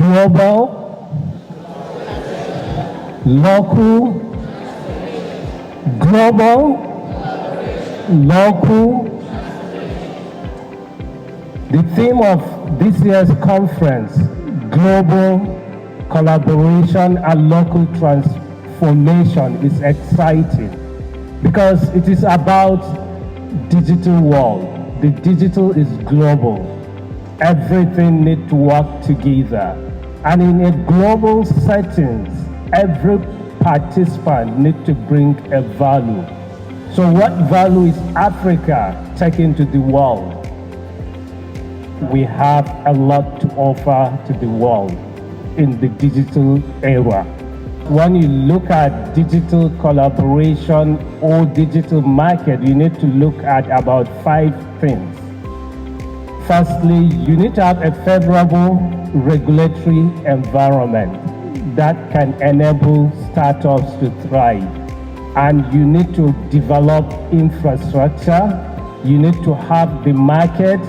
global, local, global, local. The theme of this year's conference, global collaboration and local transformation, is exciting because it is about digital world. The digital is global. Everything needs to work together. And in a global setting, every participant needs to bring a value. So what value is Africa taking to the world? We have a lot to offer to the world in the digital era. When you look at digital collaboration or digital market, you need to look at about 5 things. Firstly, you need to have a favorable regulatory environment that can enable startups to thrive. And you need to develop infrastructure. You need to have the market.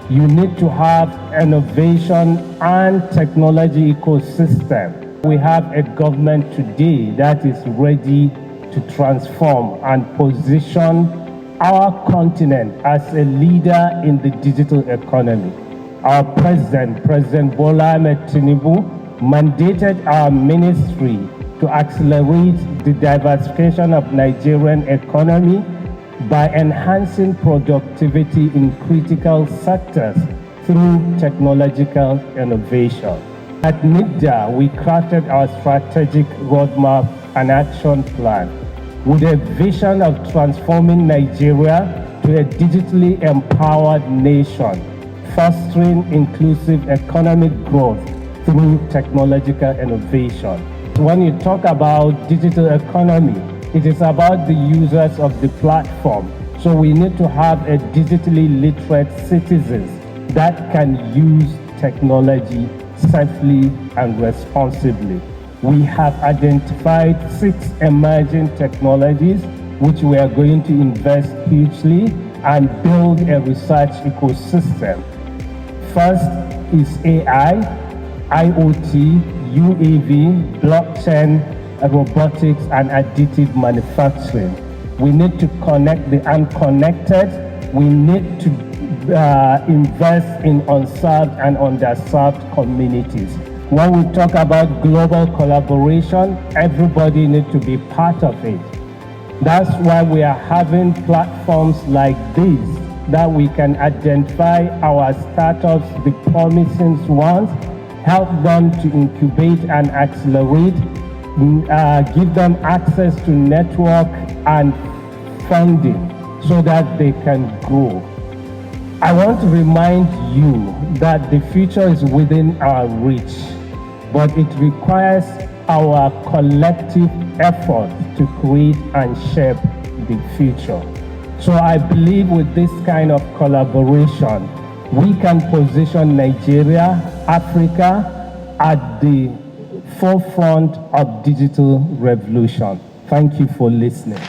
You need to have innovation and technology ecosystem. We have a government today that is ready to transform and position our continent as a leader in the digital economy. Our President Bola Tinubu, mandated our ministry to accelerate the diversification of Nigerian economy by enhancing productivity in critical sectors through technological innovation. At NITDA, we crafted our strategic roadmap and action plan with a vision of transforming Nigeria to a digitally empowered nation, fostering inclusive economic growth through technological innovation. When you talk about digital economy, it is about the users of the platform. So we need to have a digitally literate citizens that can use technology safely and responsibly. We have identified 6 emerging technologies which we are going to invest hugely and build a research ecosystem. First is AI, IoT, UAV, blockchain, robotics, and additive manufacturing. We need to connect the unconnected. We need to invest in unserved and underserved communities. When we talk about global collaboration, everybody needs to be part of it. That's why we are having platforms like this, that we can identify our startups, the promising ones, help them to incubate and accelerate, give them access to network and funding so that they can grow. I want to remind you that the future is within our reach, but it requires our collective effort to create and shape the future. So I believe with this kind of collaboration, we can position Nigeria, Africa, at the forefront of digital revolution. Thank you for listening.